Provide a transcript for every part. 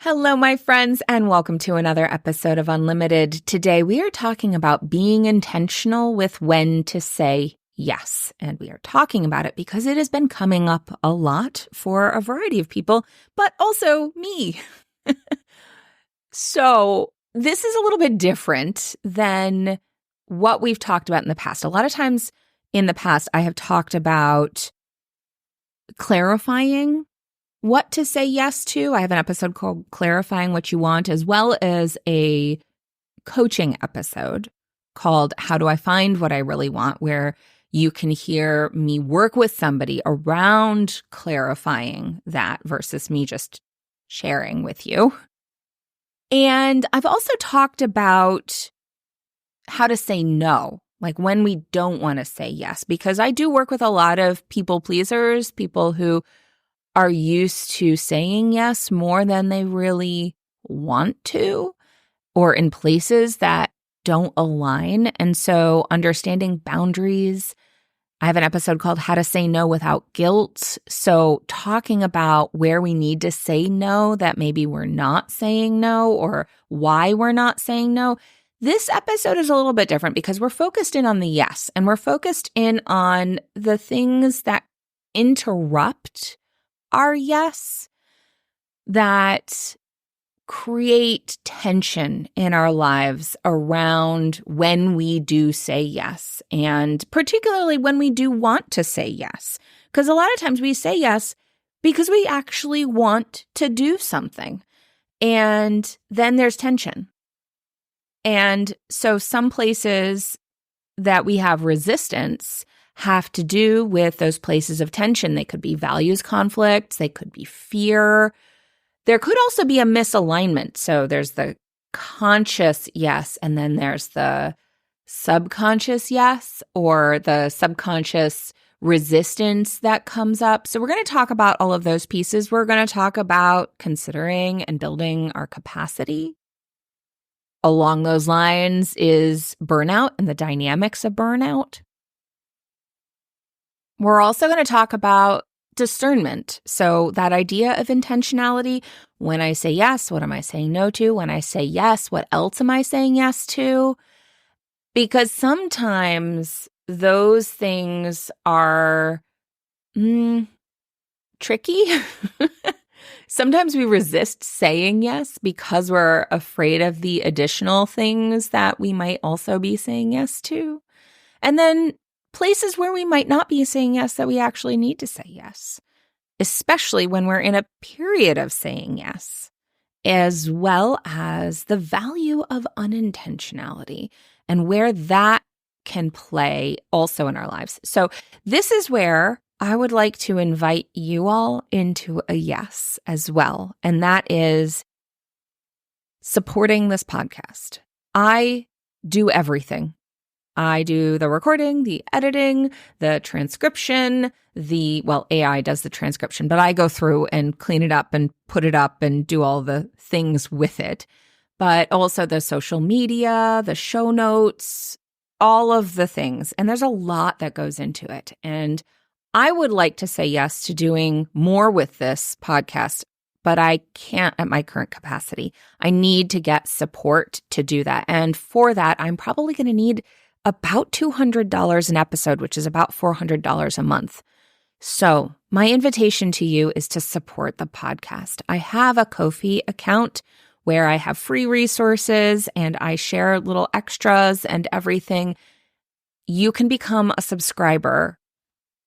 Hello, my friends, and welcome to another episode of Unlimited. Today, we are talking about being intentional with when to say yes. And we are talking about it because it has been coming up a lot for a variety of people, but also me. So this is a little bit different than what we've talked about in the past. A lot of times in the past, I have talked about clarifying what to say yes to. I have an episode called Clarifying What You Want, as well as a coaching episode called How Do I Find What I Really Want, where you can hear me work with somebody around clarifying that versus me just sharing with you. And I've also talked about how to say no, like when we don't want to say yes, because I do work with a lot of people pleasers, people who are used to saying yes more than they really want to, or in places that don't align. And so understanding boundaries. I have an episode called How to Say No Without Guilt. So talking about where we need to say no, that maybe we're not saying no, or why we're not saying no. This episode is a little bit different because we're focused in on the yes, and we're focused in on the things that interrupt our yes, that create tension in our lives around when we do say yes, and particularly when we do want to say yes. Because a lot of times we say yes because we actually want to do something, and then there's tension. And so some places that we have resistance have to do with those places of tension. They could be values conflicts, they could be fear. There could also be a misalignment. So there's the conscious yes, and then there's the subconscious yes, or the subconscious resistance that comes up. So we're going to talk about all of those pieces. We're going to talk about considering and building our capacity. Along those lines is burnout and the dynamics of burnout. We're also going to talk about discernment. So that idea of intentionality. When I say yes, what am I saying no to? When I say yes, what else am I saying yes to? Because sometimes those things are tricky. Sometimes we resist saying yes because we're afraid of the additional things that we might also be saying yes to. And then places where we might not be saying yes that we actually need to say yes, especially when we're in a period of saying yes, as well as the value of unintentionality and where that can play also in our lives. So this is where I would like to invite you all into a yes as well, and that is supporting this podcast. I do everything. I do the recording, the editing, the transcription, AI does the transcription, but I go through and clean it up and put it up and do all the things with it. But also the social media, the show notes, all of the things. And there's a lot that goes into it. And I would like to say yes to doing more with this podcast, but I can't at my current capacity. I need to get support to do that. And for that, I'm probably going to need about $200 an episode, which is about $400 a month. So my invitation to you is to support the podcast. I have a Ko-fi account where I have free resources and I share little extras and everything. You can become a subscriber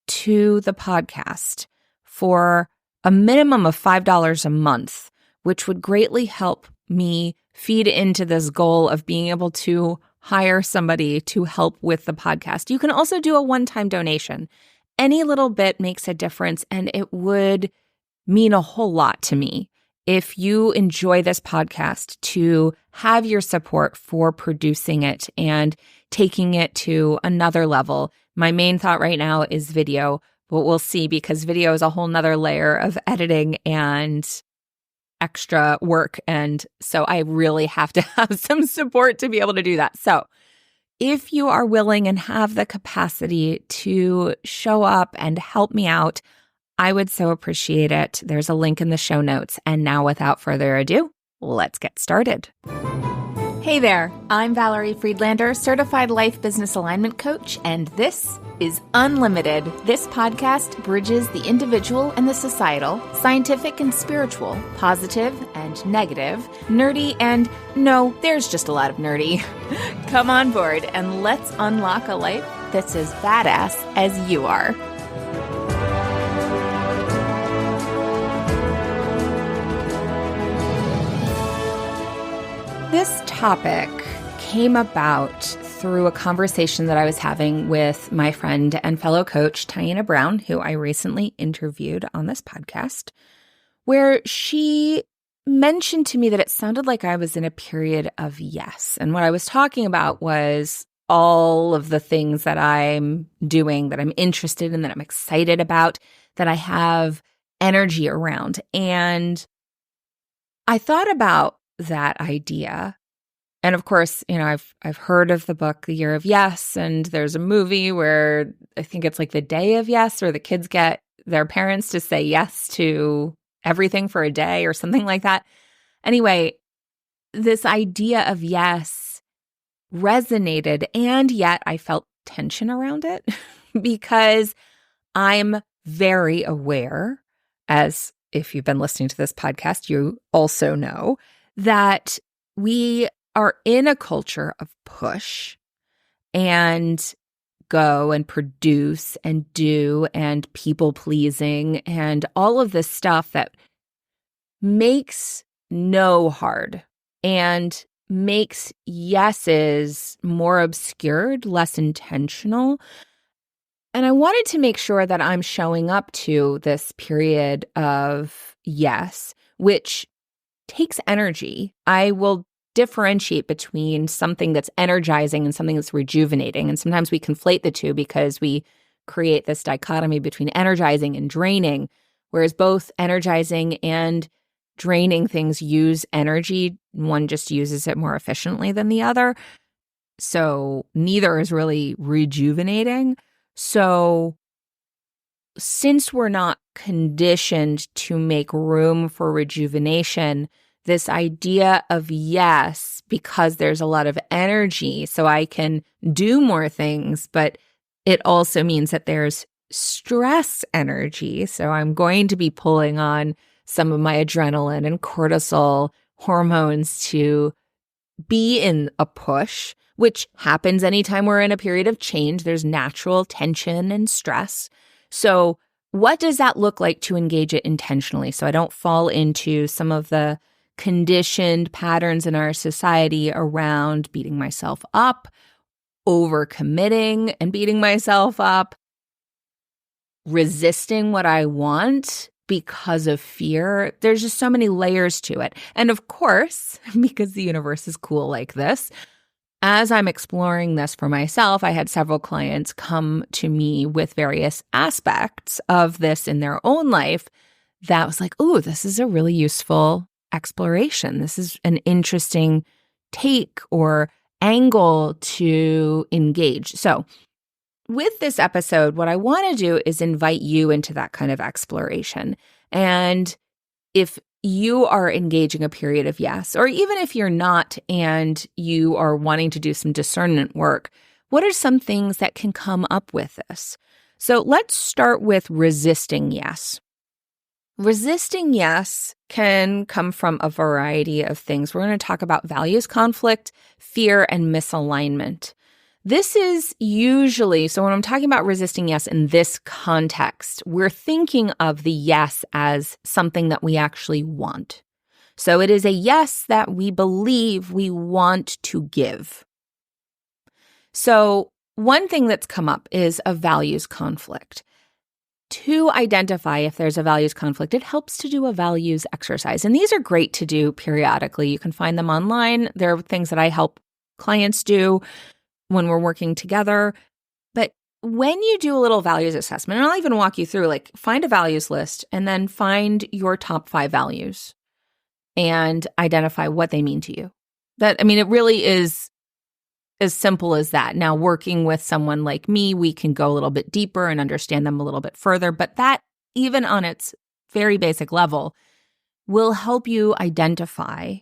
to the podcast for a minimum of $5 a month, which would greatly help me feed into this goal of being able to hire somebody to help with the podcast. You can also do a one-time donation. Any little bit makes a difference, and it would mean a whole lot to me if you enjoy this podcast to have your support for producing it and taking it to another level. My main thought right now is video, but we'll see, because video is a whole nother layer of editing and extra work. And so I really have to have some support to be able to do that. So if you are willing and have the capacity to show up and help me out, I would so appreciate it. There's a link in the show notes. And now, without further ado, let's get started. Hey there, I'm Valerie Friedlander, Certified Life Business Alignment Coach, and this is Unlimited. This podcast bridges the individual and the societal, scientific and spiritual, positive and negative, nerdy and no, there's just a lot of nerdy. Come on board and let's unlock a life that's as badass as you are. This topic came about through a conversation that I was having with my friend and fellow coach, Taina Brown, who I recently interviewed on this podcast, where she mentioned to me that it sounded like I was in a period of yes. And what I was talking about was all of the things that I'm doing, that I'm interested in, that I'm excited about, that I have energy around. And I thought about that idea. And of course, I've heard of the book, The Year of Yes, and there's a movie where I think it's like The Day of Yes, where the kids get their parents to say yes to everything for a day or something like that. Anyway, this idea of yes resonated, and yet I felt tension around it because I'm very aware, as if you've been listening to this podcast, you also know that we are in a culture of push and go and produce and do and people pleasing and all of this stuff that makes no hard and makes yeses more obscured, less intentional. And I wanted to make sure that I'm showing up to this period of yes, which takes energy. I will differentiate between something that's energizing and something that's rejuvenating. And sometimes we conflate the two because we create this dichotomy between energizing and draining, whereas both energizing and draining things use energy. One just uses it more efficiently than the other. So neither is really rejuvenating. So since we're not conditioned to make room for rejuvenation, this idea of yes, because there's a lot of energy, so I can do more things, but it also means that there's stress energy. So I'm going to be pulling on some of my adrenaline and cortisol hormones to be in a push, which happens anytime we're in a period of change. There's natural tension and stress. So what does that look like to engage it intentionally so I don't fall into some of the conditioned patterns in our society around beating myself up, overcommitting and beating myself up, resisting what I want because of fear? There's just so many layers to it. And of course, because the universe is cool like this, as I'm exploring this for myself, I had several clients come to me with various aspects of this in their own life that was like, oh, this is a really useful exploration. This is an interesting take or angle to engage. So with this episode, what I want to do is invite you into that kind of exploration. And if you are engaging a period of yes, or even if you're not and you are wanting to do some discernment work, what are some things that can come up with this? So let's start with resisting yes. Resisting yes can come from a variety of things. We're going to talk about values conflict, fear, and misalignment. This is usually, so when I'm talking about resisting yes in this context, we're thinking of the yes as something that we actually want. So it is a yes that we believe we want to give. So one thing that's come up is a values conflict. To identify if there's a values conflict, it helps to do a values exercise. And these are great to do periodically. You can find them online. There are things that I help clients do when we're working together. But when you do a little values assessment, and I'll even walk you through, like, find a values list and then find your top 5 values and identify what they mean to you. It really is as simple as that. Now, working with someone like me, we can go a little bit deeper and understand them a little bit further, but that even on its very basic level, will help you identify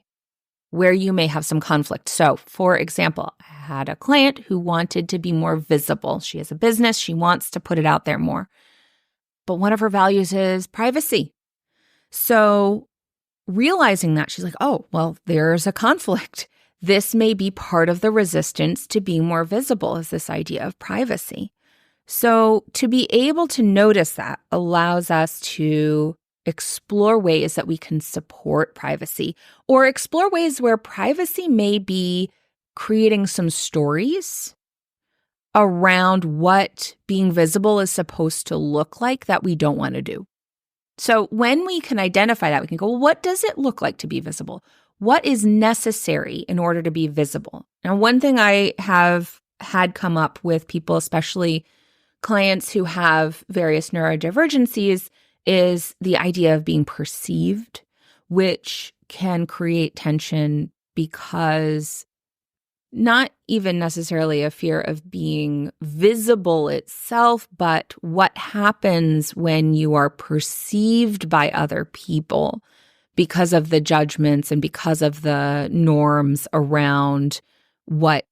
where you may have some conflict. So, for example, I had a client who wanted to be more visible. She has a business. She wants to put it out there more. But one of her values is privacy. So realizing that, she's like, oh, well, there's a conflict. This may be part of the resistance to being more visible, is this idea of privacy. So to be able to notice that allows us to explore ways that we can support privacy, or explore ways where privacy may be creating some stories around what being visible is supposed to look like that we don't want to do. So when we can identify that, we can go, well, what does it look like to be visible? What is necessary in order to be visible? Now, one thing I have had come up with people, especially clients who have various neurodivergencies, is the idea of being perceived, which can create tension because not even necessarily a fear of being visible itself, but what happens when you are perceived by other people because of the judgments and because of the norms around what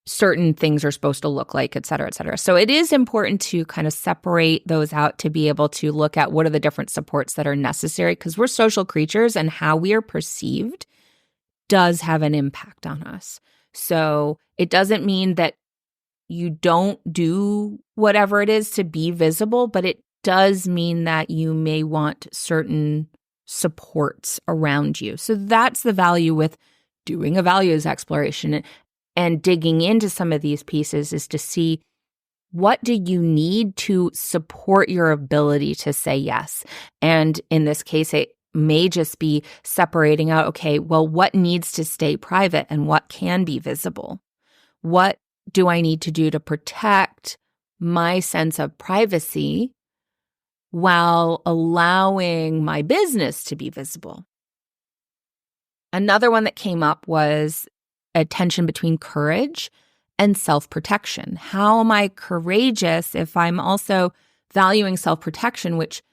certain things are supposed to look like, et cetera, et cetera. So it is important to kind of separate those out to be able to look at what are the different supports that are necessary, because we're social creatures and how we are perceived does have an impact on us. So it doesn't mean that you don't do whatever it is to be visible, but it does mean that you may want certain supports around you. So that's the value with doing a values exploration and digging into some of these pieces, is to see, what do you need to support your ability to say yes? And in this case, it may just be separating out, okay, well, what needs to stay private and what can be visible? What do I need to do to protect my sense of privacy while allowing my business to be visible? Another one that came up was a tension between courage and self-protection. How am I courageous if I'm also valuing self-protection, which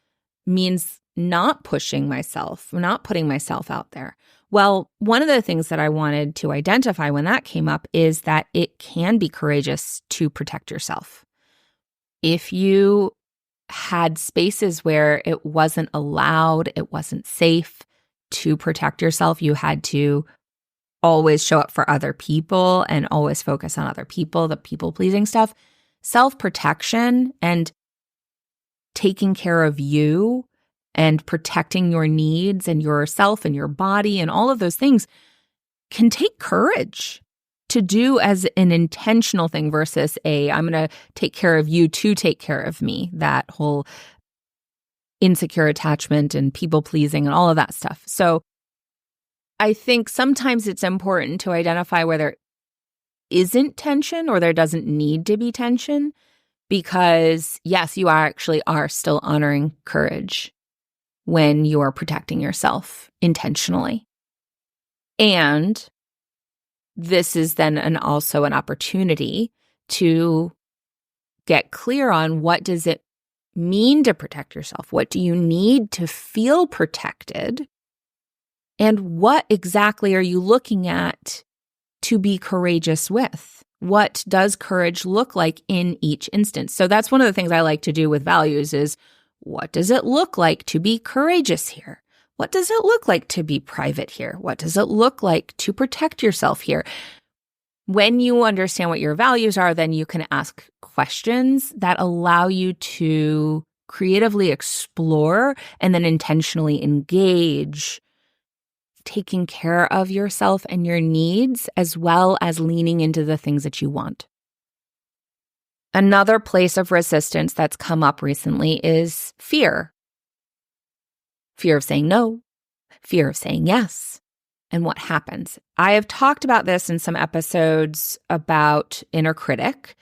means not pushing myself, not putting myself out there? Well, one of the things that I wanted to identify when that came up is that it can be courageous to protect yourself. If you had spaces where it wasn't allowed, it wasn't safe to protect yourself, you had to always show up for other people and always focus on other people, the people-pleasing stuff. Self-protection and taking care of you and protecting your needs and yourself and your body and all of those things can take courage to do as an intentional thing versus I'm going to take care of you to take care of me, that whole insecure attachment and people-pleasing and all of that stuff. So I think sometimes it's important to identify where there isn't tension or there doesn't need to be tension, because yes, you actually are still honoring courage when you are protecting yourself intentionally. And this is then also an opportunity to get clear on, what does it mean to protect yourself? What do you need to feel protected? And what exactly are you looking at to be courageous with? What does courage look like in each instance? So that's one of the things I like to do with values is, what does it look like to be courageous here? What does it look like to be private here? What does it look like to protect yourself here? When you understand what your values are, then you can ask questions that allow you to creatively explore and then intentionally engage taking care of yourself and your needs, as well as leaning into the things that you want. Another place of resistance that's come up recently is fear. Fear of saying no, fear of saying yes, and what happens. I have talked about this in some episodes about inner critic.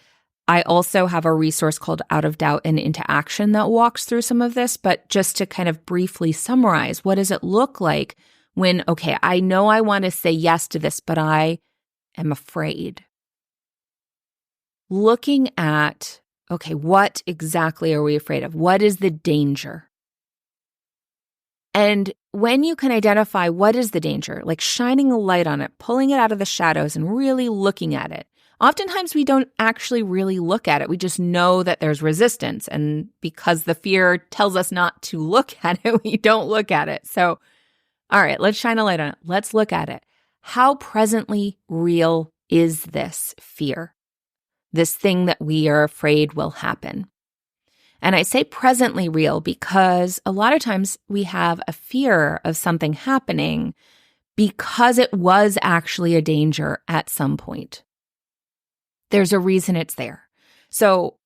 I also have a resource called Out of Doubt and Into Action that walks through some of this, but just to kind of briefly summarize, what does it look like when, okay, I know I want to say yes to this, but I am afraid. Looking at, okay, what exactly are we afraid of? What is the danger? And when you can identify what is the danger, like shining a light on it, pulling it out of the shadows and really looking at it. Oftentimes we don't actually really look at it. We just know that there's resistance. And because the fear tells us not to look at it, we don't look at it. So, all right, let's shine a light on it. Let's look at it. How presently real is this fear? This thing that we are afraid will happen? And I say presently real because a lot of times we have a fear of something happening because it was actually a danger at some point. There's a reason it's there. So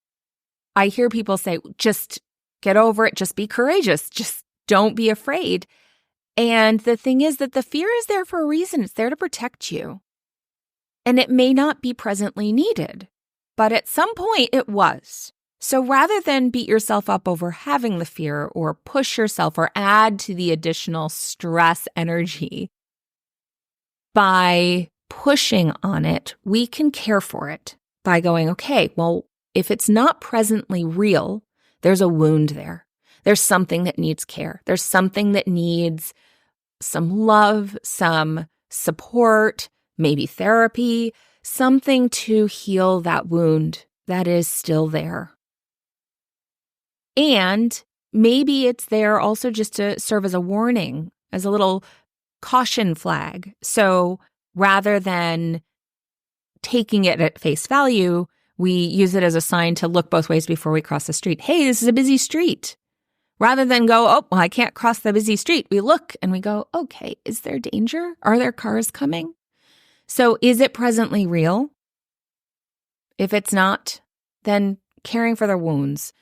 I hear people say, just get over it, just be courageous, just don't be afraid. And the thing is that the fear is there for a reason. It's there to protect you. And it may not be presently needed, but at some point it was. So rather than beat yourself up over having the fear or push yourself or add to the additional stress energy by pushing on it, we can care for it by going, okay, well, if it's not presently real, there's a wound there. There's something that needs care. There's something that needs some love, some support, maybe therapy, something to heal that wound that is still there. And maybe it's there also just to serve as a warning, as a little caution flag. So rather than taking it at face value, we use it as a sign to look both ways before we cross the street. Hey, this is a busy street. Rather than go, oh, well, I can't cross the busy street. We look and we go, okay, is there danger? Are there cars coming? So is it presently real? If it's not, then caring for their wounds.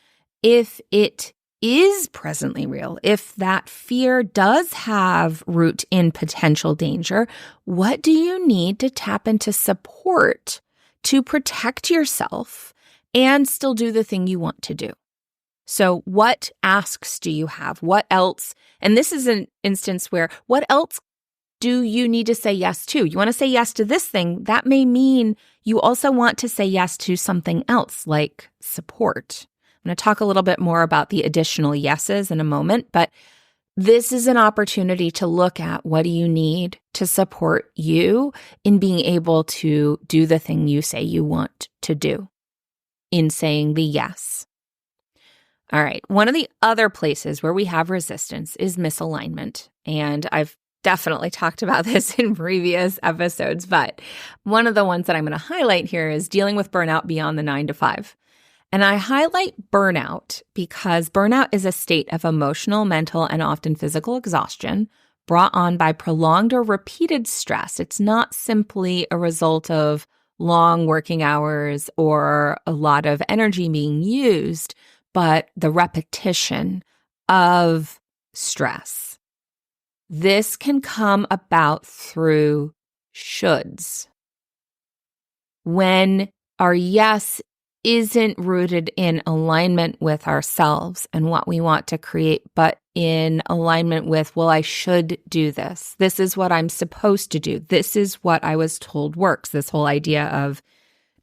If it is presently real, if that fear does have root in potential danger, what do you need to tap into support to protect yourself and still do the thing you want to do? So what asks do you have? What else? And this is an instance where what else do you need to say yes to? You want to say yes to this thing. That may mean you also want to say yes to something else like support. I'm going to talk a little bit more about the additional yeses in a moment, but this is an opportunity to look at what do you need to support you in being able to do the thing you say you want to do, in saying the yes. All right, one of the other places where we have resistance is misalignment, and I've definitely talked about this in previous episodes, but one of the ones that I'm going to highlight here is dealing with burnout beyond the 9 to 5. And I highlight burnout because burnout is a state of emotional, mental, and often physical exhaustion brought on by prolonged or repeated stress. It's not simply a result of long working hours or a lot of energy being used, but the repetition of stress. This can come about through shoulds. When our yes isn't rooted in alignment with ourselves and what we want to create, but in alignment with, well, I should do this. This is what I'm supposed to do. This is what I was told works. This whole idea of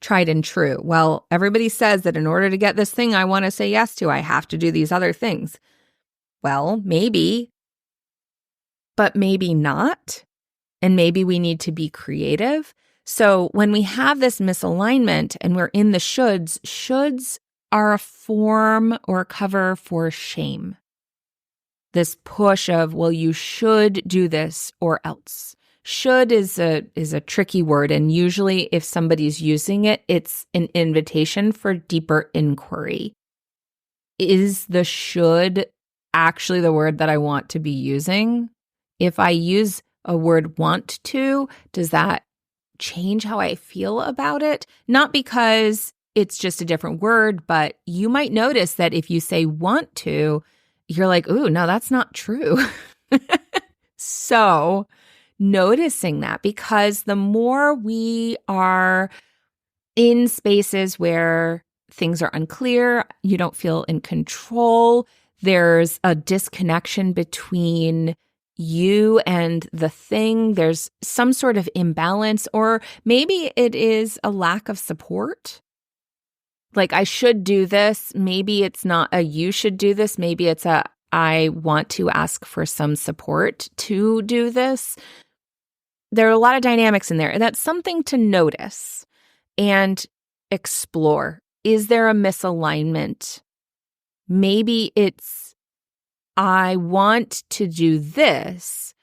tried and true. Well, everybody says that in order to get this thing I want to say yes to, I have to do these other things. Well, maybe, but maybe not. And maybe we need to be creative. So when we have this misalignment and we're in the shoulds are a form or a cover for shame. This push of, well, you should do this or else. Should is a tricky word, and usually if somebody's using it, it's an invitation for deeper inquiry. Is the should actually the word that I want to be using? If I use a word want to, does that change how I feel about it? Not because it's just a different word, but you might notice that if you say want to, you're like, ooh, no, that's not true. So noticing that, because the more we are in spaces where things are unclear, you don't feel in control, there's a disconnection between you and the thing, there's some sort of imbalance, or maybe it is a lack of support. like, I should do this. Maybe it's not a you should do this. Maybe it's a I want to ask for some support to do this. There are a lot of dynamics in there, and that's something to notice and explore. Is there a misalignment? Maybe it's I want to do this,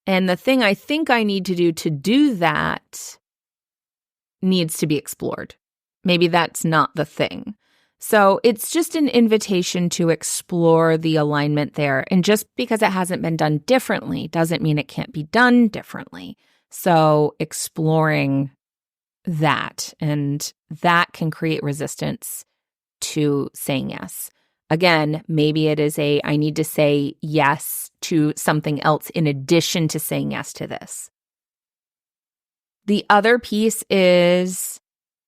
and the thing I think I need to do that needs to be explored. Maybe that's not the thing. So it's just an invitation to explore the alignment there. And just because it hasn't been done differently doesn't mean it can't be done differently. So exploring that, and that can create resistance to saying yes. Again, maybe it is I need to say yes to something else in addition to saying yes to this. The other piece is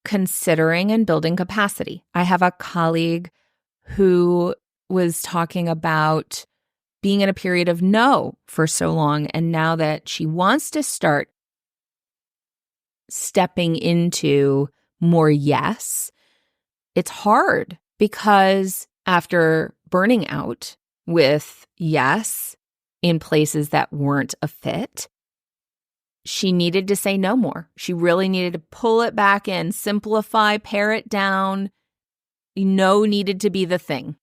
considering and building capacity. I have a colleague who was talking about being in a period of no for so long, and now that she wants to start stepping into more yes, it's hard because after burning out with yes in places that weren't a fit, she needed to say no more. She really needed to pull it back in, simplify, pare it down. No needed to be the thing.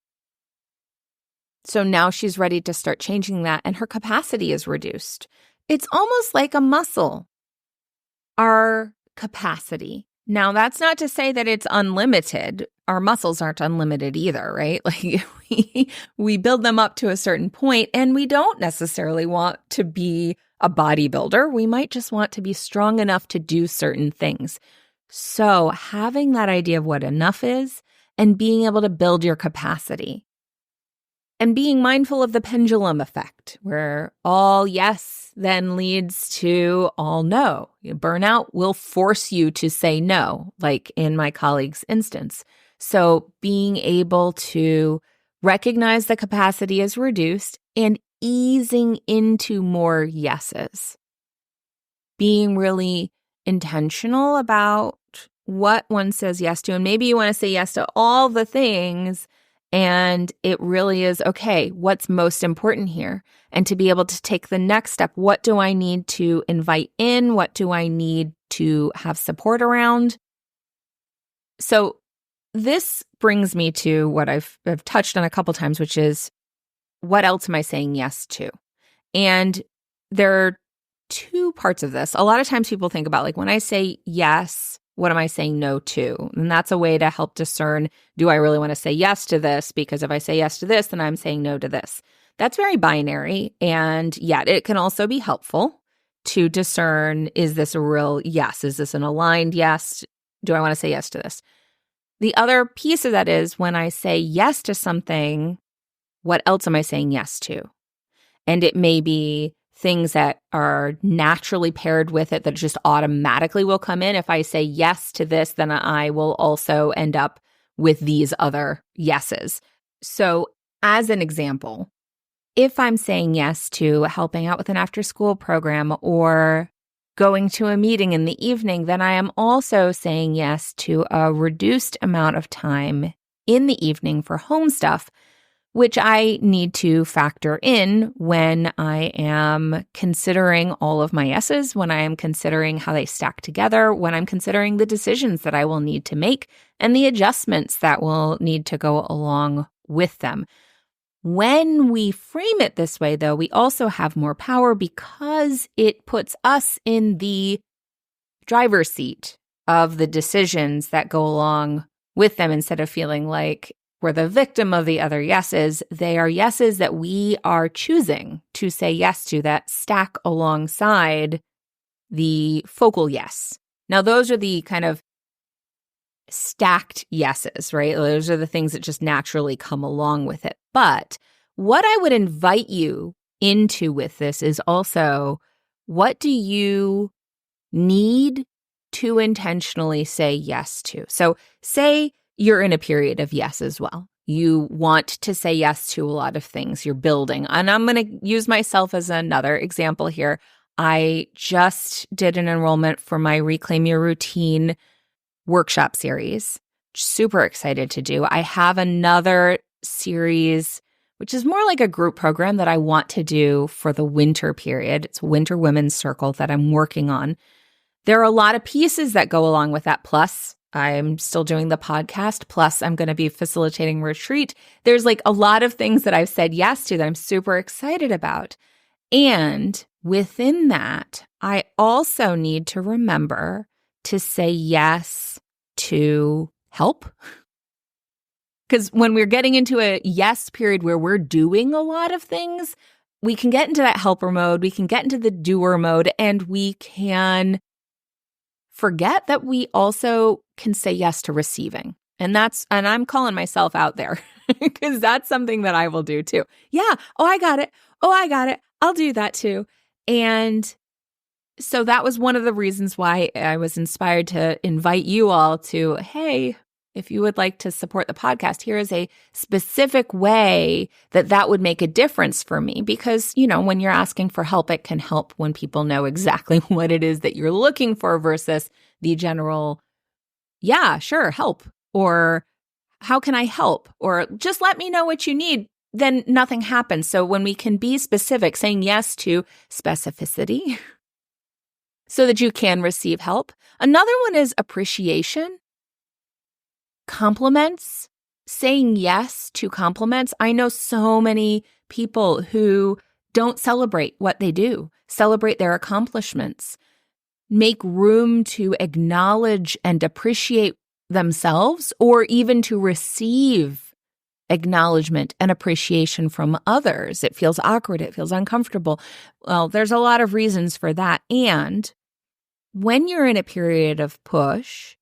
So now she's ready to start changing that, and her capacity is reduced. It's almost like a muscle, our capacity. Now, that's not to say that it's unlimited. Our muscles aren't unlimited either, right? Like we build them up to a certain point, and we don't necessarily want to be a bodybuilder. We might just want to be strong enough to do certain things. So having that idea of what enough is and being able to build your capacity, and being mindful of the pendulum effect, where all yes then leads to all no. Burnout will force you to say no, like in my colleague's instance. So being able to recognize the capacity is reduced and easing into more yeses. Being really intentional about what one says yes to. And maybe you want to say yes to all the things, and it really is, okay, what's most important here? And to be able to take the next step. What do I need to invite in? What do I need to have support around? So this brings me to what I've touched on a couple times, which is, what else am I saying yes to? And there are two parts of this. A lot of times people think about, like, when I say yes, what am I saying no to? And that's a way to help discern, do I really want to say yes to this? Because if I say yes to this, then I'm saying no to this. That's very binary. And yet it can also be helpful to discern, is this a real yes? Is this an aligned yes? Do I want to say yes to this? The other piece of that is, when I say yes to something, what else am I saying yes to? And it may be things that are naturally paired with it that just automatically will come in. If I say yes to this, then I will also end up with these other yeses. So as an example, if I'm saying yes to helping out with an after-school program or going to a meeting in the evening, then I am also saying yes to a reduced amount of time in the evening for home stuff, which I need to factor in when I am considering all of my yeses, when I am considering how they stack together, when I'm considering the decisions that I will need to make and the adjustments that will need to go along with them. When we frame it this way, though, we also have more power because it puts us in the driver's seat of the decisions that go along with them, instead of feeling like we're the victim of the other yeses. They are yeses that we are choosing to say yes to, that stack alongside the focal yes. Now, those are the kind of stacked yeses, right? Those are the things that just naturally come along with it. But what I would invite you into with this is also, what do you need to intentionally say yes to? So say you're in a period of yes as well. You want to say yes to a lot of things. You're building. And I'm going to use myself as another example here. I just did an enrollment for my Reclaim Your Routine workshop series. super excited to do. I have another series, which is more like a group program that I want to do for the winter period. It's Winter Women's Circle that I'm working on. There are a lot of pieces that go along with that. Plus, I'm still doing the podcast. Plus, I'm going to be facilitating a retreat. There's like a lot of things that I've said yes to that I'm super excited about. And within that, I also need to remember to say yes to help. Because when we're getting into a yes period where we're doing a lot of things, we can get into that helper mode, we can get into the doer mode, and we can forget that we also can say yes to receiving. And I'm calling myself out there because that's something that I will do too. Yeah. Oh, I got it. I'll do that too. And so that was one of the reasons why I was inspired to invite you all to, hey, if you would like to support the podcast, here is a specific way that would make a difference for me. Because, when you're asking for help, it can help when people know exactly what it is that you're looking for versus the general, yeah, sure, help, or how can I help, or just let me know what you need. Then nothing happens. So when we can be specific, saying yes to specificity so that you can receive help. Another one is appreciation. Compliments, saying yes to compliments. I know so many people who don't celebrate what they do, celebrate their accomplishments, make room to acknowledge and appreciate themselves, or even to receive acknowledgement and appreciation from others. It feels awkward. It feels uncomfortable. Well, there's a lot of reasons for that. And when you're in a period of push,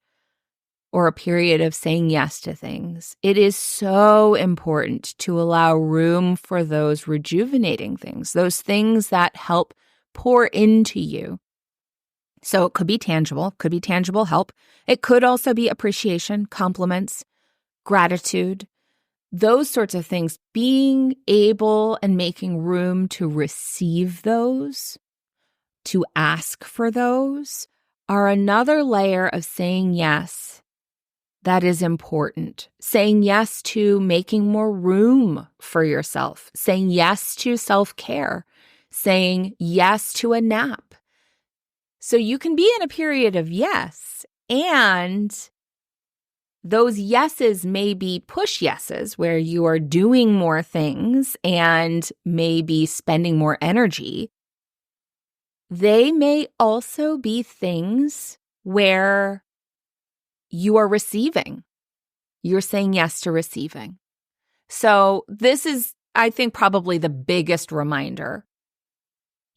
or a period of saying yes to things, it is so important to allow room for those rejuvenating things, those things that help pour into you. So it could be tangible help. It could also be appreciation, compliments, gratitude, those sorts of things. Being able and making room to receive those, to ask for those, are another layer of saying yes that is important. Saying yes to making more room for yourself. Saying yes to self-care. Saying yes to a nap. So you can be in a period of yes, and those yeses may be push yeses where you are doing more things and maybe spending more energy. They may also be things where you are receiving. You're saying yes to receiving. So this is, I think, probably the biggest reminder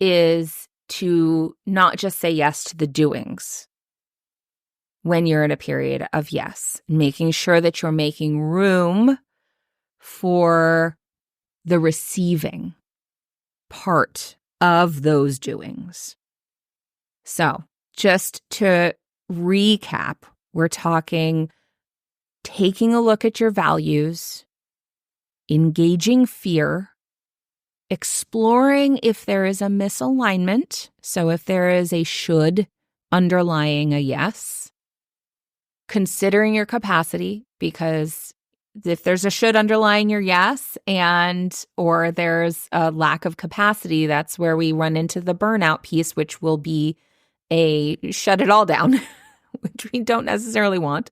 is to not just say yes to the doings when you're in a period of yes, making sure that you're making room for the receiving part of those doings. So just to recap, we're talking taking a look at your values, engaging fear, exploring if there is a misalignment. So if there is a should underlying a yes, considering your capacity, because if there's a should underlying your yes or there's a lack of capacity, that's where we run into the burnout piece, which will be a shut it all down. Which we don't necessarily want.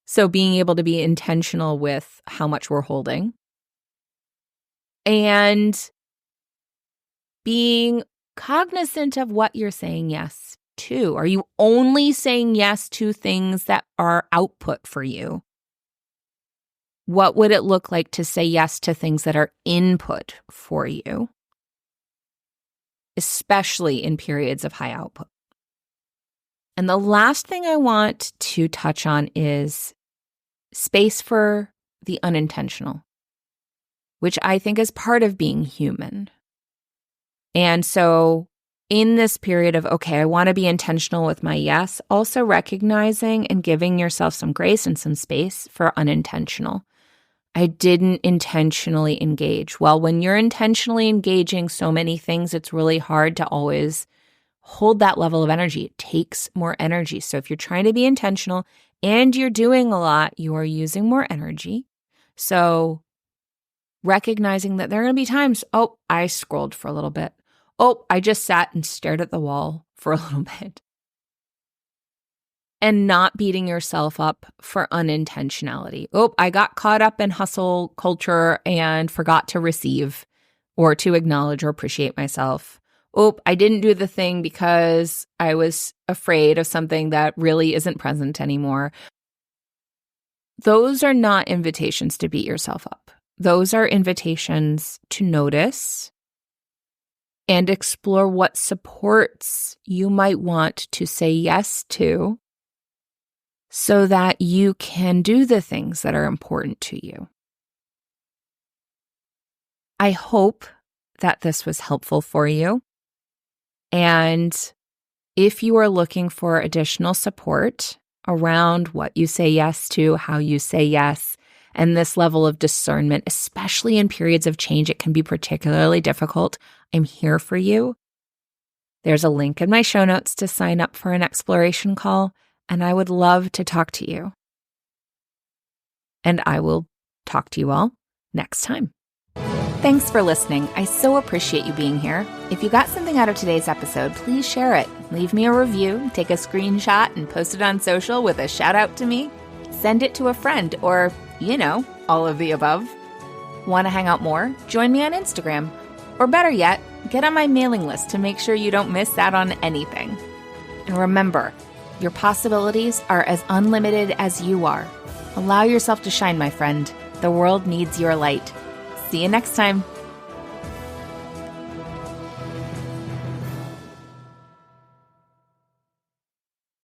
So being able to be intentional with how much we're holding. And being cognizant of what you're saying yes to. Are you only saying yes to things that are output for you? What would it look like to say yes to things that are input for you? Especially in periods of high output. And the last thing I want to touch on is space for the unintentional, which I think is part of being human. And so in this period of, okay, I want to be intentional with my yes, also recognizing and giving yourself some grace and some space for unintentional. I didn't intentionally engage. Well, when you're intentionally engaging so many things, it's really hard to always hold that level of energy. It takes more energy. So if you're trying to be intentional and you're doing a lot, you are using more energy. So recognizing that there are going to be times, oh, I scrolled for a little bit. Oh, I just sat and stared at the wall for a little bit. And not beating yourself up for unintentionality. Oh, I got caught up in hustle culture and forgot to receive or to acknowledge or appreciate myself. Oh, I didn't do the thing because I was afraid of something that really isn't present anymore. Those are not invitations to beat yourself up. Those are invitations to notice and explore what supports you might want to say yes to so that you can do the things that are important to you. I hope that this was helpful for you. And if you are looking for additional support around what you say yes to, how you say yes, and this level of discernment, especially in periods of change, it can be particularly difficult. I'm here for you. There's a link in my show notes to sign up for an exploration call, and I would love to talk to you. And I will talk to you all next time. Thanks for listening. I so appreciate you being here. If you got something out of today's episode, please share it. Leave me a review, take a screenshot, and post it on social with a shout out to me. Send it to a friend or, all of the above. Want to hang out more? Join me on Instagram. Or better yet, get on my mailing list to make sure you don't miss out on anything. And remember, your possibilities are as unlimited as you are. Allow yourself to shine, my friend. The world needs your light. See you next time.